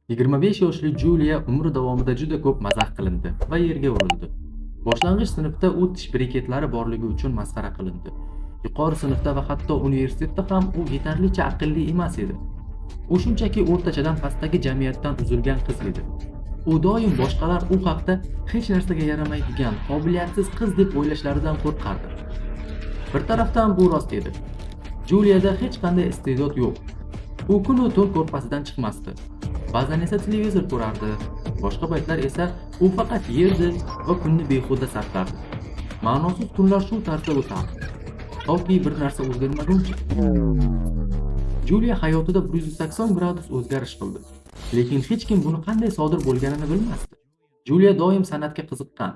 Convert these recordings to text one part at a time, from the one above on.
25 yoshli Julia umri davomida juda ko'p mazax qilindi va yerga urildi. Boshlang'ich sinfda u tish briketlari borligi uchun masxara qilindi. Yuqori sinfda va hatto universitetda ham u yetarlicha aqlli emas edi. U shunchaki o'rtachadan pastdagi jamiyatdan uzilgan qiz edi. U doim boshqalar u haqda hech narsaga yaramaydigan, qobiliyatsiz qiz deb o'ylashlaridan qo'rqardi. Bir tarafdan bu rost edi. Juliada hech qanday iste'dod yo'q. U kunu tun ko'rpasidan chiqmasdi. Ba'zan esa televizor ko'rardi. Boshqa paytlar esa u faqat yerdi va kunni behuda sarflardi. Ma'nosiz kunlar shu tarzda o'tardi. Toki bir narsa o'zgarmaguncha. Julia hayotida 180 gradus o'zgarish qildi. Lekin hech kim buni qanday sodir bo'lganini bilmasdi. Julia doim san'atga qiziqqan,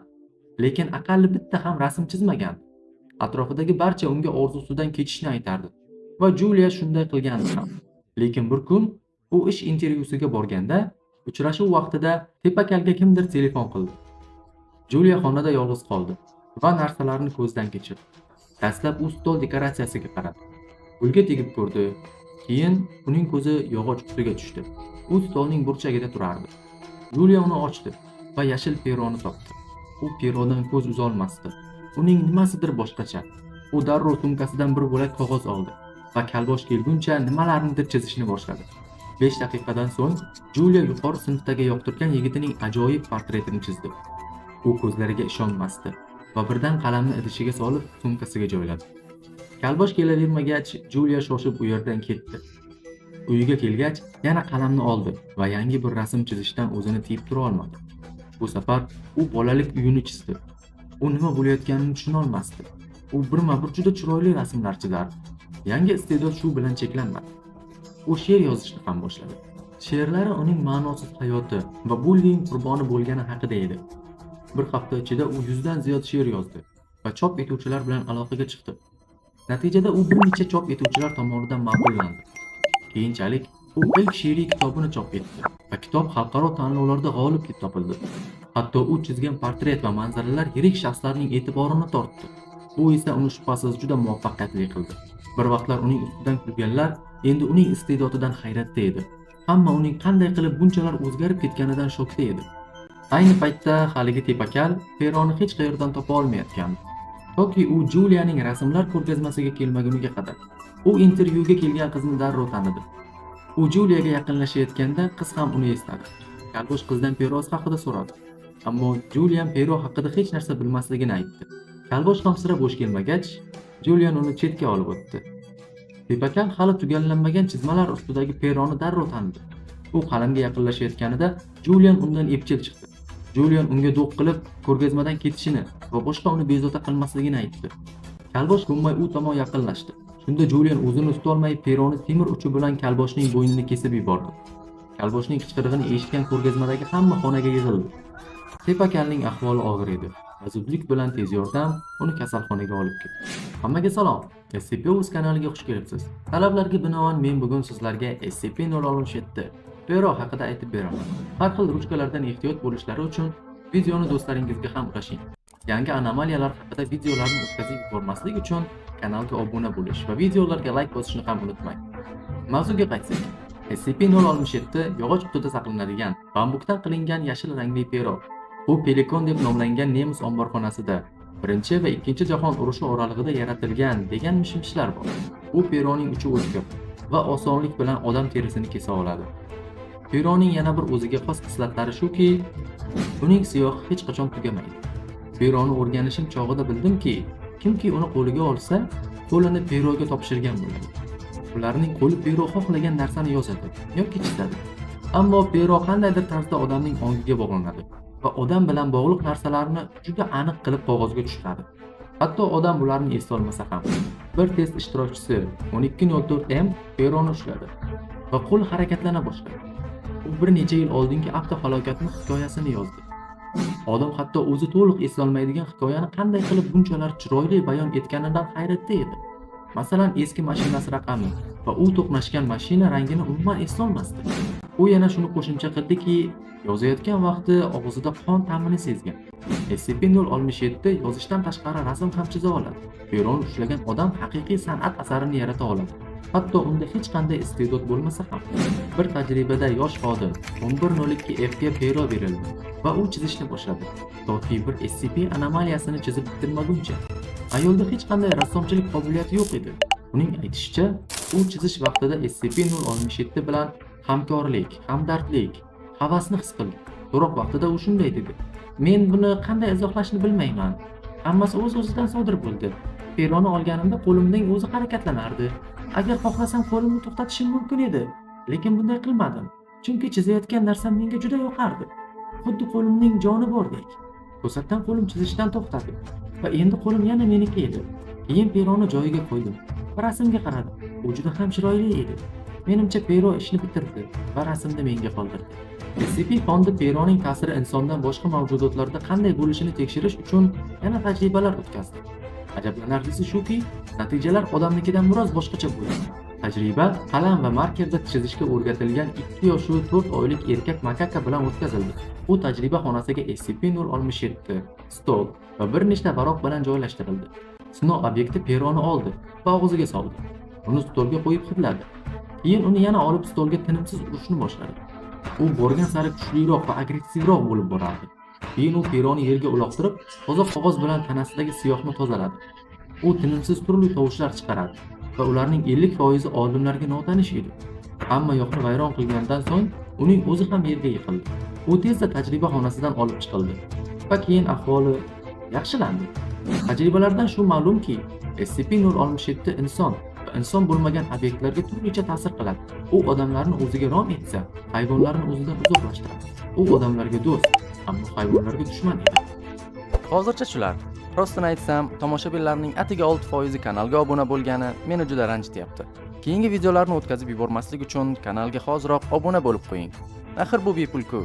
lekin aqalli bitta ham rasm chizmagan. Atrofidagi barcha unga orzusidan kechishni aytardi va Julia shunday qilgandi ham. Lekin bir kun u ish intervyusiga borganda, uchrashuv vaqtida tepakalga kimdir telefon qildi. Julia xonada yolg'iz qoldi va narsalarni ko'zdan kechirdi. Dastlab u stol dekoratsiyasiga qaradi. Gulga tegib ko'rdi. Keyin uning ko'zi yog'och ustiga tushdi. U stolning burchagida turardi. Julia uni ochdi va yashil peroni topdi. U perodan ko'z uzolmasdi. Uning nimasidir boshqacha. U darrov sumkasidan bir bo'lak qog'oz oldi va kalbosh kelguncha nimalarnidir chizishni boshladi. 5 daqiqadan so'ng Julia yuqori sinfdagi yoqtirgan yigitining ajoyib portretini chizdi. U ko'zlariga ishonmasdi va birdan qalamni idishiga solib sumkasiga joyladi. Kalbosh kelavermagach, Julia shoshib u yerdan ketdi. Uyiga kelgach, yana qalamni oldi va yangi bir rasm chizishdan o'zini tiyib tura olmadi. Bu safar u bolalik uyini chizdi. U nima bo'layotganini tushuna olmasdi. U birma-bir juda chiroyli rasmlar chizardi. Yangi iste'dod shu bilan cheklanmadi. U she'r yozishni ham boshladi. She'rlari uning ma'nosiz hayoti va bullying qurboni bo'lgani haqida edi. Bir hafta ichida u 100 dan ziyod she'r yozdi va chop etuvchilar bilan aloqaga chiqdi. Natijada u bir necha chop etuvchilar tomonidan ma'qullandi. Keyinchalik u ilk she'riy kitobini chop etdi va kitob xalqaro tanlovlarda g'olib deb topildi. Hatto u chizgan portret va manzaralar yirik shaxslarning e'tiborini tortdi. Bu esa uni shubhasiz juda muvaffaqiyatli qildi. Bir vaqtlar uning ustidan kulganlar endi uning iste'dodidan hayratda edi. Hamma uning qanday qilib bunchalar o'zgarib ketganidan shokda edi. Ayni paytda haligi tepakal peroni hech qayerdan topa olmayotgandi. Toki u Julianing rasmlar ko'rgazmasiga kelmaguniga qadar. U intervyuga kelgan qizni darrov tanidi. U Juliaga yaqinlashayotganda qiz ham uni esladi. Kalbosh qizdan Peros haqida so'radi. Ammo Julian Pero haqida hech narsa bilmasligini aytdi. Kalbosh ham sira bo'sh kelmagach, Julian uni chetga olib o'tdi. Tepakal hali tugallanmagan chizmalar ustidagi Peroni darrov tanidi. U qalamga yaqinlashayotganida Julian undan epchil chiqdi. Julian unga do'q qilib, ko'rgazmadan ketishini va boshqa uni bezovta qilmasligini aytdi. Kalbosh ko'nmay u tomon yaqinlashdi. Shunda Julian o'zini tutolmay Peroni temir uchi bilan Kalboshning bo'ynini kesib yubordi. Kalboshning qichqirig'ini eshitgan ko'rgazmadagi hamma xonaga yig'ildi. Tepakalning ahvoli og'ir edi. Zudlik bilan tez yordam uni kasalxonaga olib ketdi. Hammaga salom. SCP-Uz kanaliga xush kelibsiz. Talablarga binoan men bugun sizlarga SCP-067 Pero haqida aytib beraman. Har xil ruchkalardan ehtiyot bo'lishlari uchun videoni do'stlaringizga ham ulashing. Yangi anomaliyalar haqida videolarni o'tkazib yubormaslik uchun kanalga obuna bo'lish va videolarga like bosishni ham unutmang. Mavzuga qaytsak. SCP-067 yog'och qutida saqlanadigan bambukdan qilingan yashil rangli Pero. U Pelikon deb nomlangan nemis omborxonasida 1 va 2 jahon urushi oralig'ida yaratilgan degan mish-mishlar bor. U Peroning uchi o'tkir va osonlik bilan odam terisini kesa oladi. Peroning yana bir o'ziga xos xislatlari shuki, uning siyohi hech qachon tugamaydi. Peroni o'rganishim chog'ida bildimki, kimki uni qo'liga olsa, qo'lini Peroga topshirgan bo'ladi. Ularning qo'li Pero xohlagan narsani yozadi yoki chizadi. Ammo Pero qandaydir tarzda odamning ongiga bog'lanadi va odam bilan bog'liq narsalarni juda aniq qilib qog'ozga tushiradi. Hatto odam bularni esla olmasa ham. Bir test ishtirokchisi 1204M Peroni ushladi va qo'l harakatlana boshladi. U bir necha yil oldingi avtohalokatning hikoyasini yozdi. Odam hatto o'zi to'liq esla olmaydigan hikoyani qanday qilib bunchalar chiroyli bayon etganidan hayratda edi. Masalan, eski mashinasi raqami va u to'qnashgan mashina rangini umuman esla olmasdi. U yana shuni qo'shimcha qildiki, yozayotgan vaqti og'zida qon ta'mini sezgan. SCP-067 yozishdan tashqari rasm ham chiza oladi. Peroni ushlagan odam haqiqiy san'at asarini yarata oladi. Hatto unda hech qanday iste'dod bo'lmasa ham. Bir tajribada yosh xodim 1102F ga pero berildi va u chizishni boshladi. Toki bir SCP anomaliyasini chizib bitirmaguncha. Ayolda hech qanday rassomchilik qobiliyati yo'q edi. Uning aytishicha, u chizish vaqtida SCP-067 bilan hamkorlik, hamdardlik, havasni his qildi. So'roq vaqtida u shunday dedi: "Men buni qanday izohlashni bilmayman. Hammasi o'z-o'zidan sodir bo'ldi. Peroni olganimda qo'limning o'zi harakatlanardi. Agar xohlasam qo'limni to'xtatishim mumkin edi, lekin bunday qilmadim. Chunki chizayotgan narsam menga juda yoqardi. Xuddi qo'limning joni bordek. To'satdan qo'lim chizishdan to'xtadi va endi qo'lim yana meniki edi. Keyin peroni joyiga qo'ydim va rasmga qaradim. U juda ham chiroyli edi. Menimcha pero ishni bitirdi va rasmni menga qoldirdi." SCP fondi peroning ta'siri insondan boshqa mavjudotlarda qanday bo'lishini tekshirish uchun yana tajribalar o'tkazdi. Ajablanarlisi shuki, natijalar odamnikidan biroz boshqacha bo'ldi. Tajriba qalam va markerda chizishga o'rgatilgan 2 yoshli 4 oylik erkak makaka bilan o'tkazildi. U tajriba xonasiga SCP-067, stol va bir nechta varaq bilan joylashtirildi. Sinov obyekti peroni oldi va og'ziga soldi. Uni stolga qo'yib hidladi. Keyin uni yana olib stolga tinimsiz urishni boshladi. U borgan sari kuchliroq va agressivroq bo'lib borardi. Keyin u peroni yerga uloqtirib, toza qog'oz bilan tanasidagi siyohni tozaladi. U tinimsiz turli tovushlar chiqaradi va ularning 50% olimlarga notanish edi. Hamma yoqni vayron qilgandan so'ng uning o'zi ham yerga yiqildi. U tezda tajriba xonasidan olib chiqildi va keyin ahvoli yaxshilandi. Tajribalardan shu ma'lumki, SCP-067 inson va inson bo'lmagan obyektlarga turlicha ta'sir qiladi. U odamlarni o'ziga rom etsa, hayvonlarni o'zidan uzoqlashtiradi. U odamlarga do'st, ammo hayvonlarga dushman edi. Hozircha shular. Rostini aytsam, tomoshabinlarning atigi 6% kanalga obuna bo'lgani meni juda ranjityapti. Keyingi videolarni o'tkazib yubormaslik uchun kanalga hoziroq obuna bo'lib qo'ying. Axir bu bepul-ku.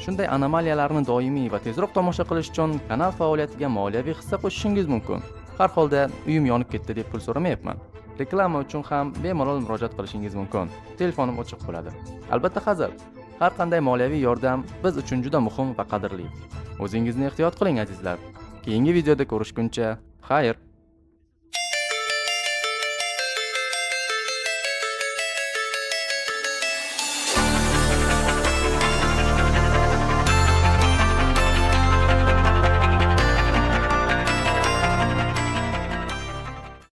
Shunday anomaliyalarni doimiy va tezroq tomosha qilish uchun kanal faoliyatiga moliyaviy hissa qo'shishingiz mumkin. Har holda uyim yonib ketdi deb pul so'ramayapman. Reklama uchun ham bemalol murojaat qilishingiz mumkin. Telefonim ochiq bo'ladi. Albatta hazil. Har qanday moliyaviy yordam biz uchun juda muhim va qadrli. O'zingizni ehtiyot qiling azizlar. Keyingi videoda ko'rishguncha, xayr.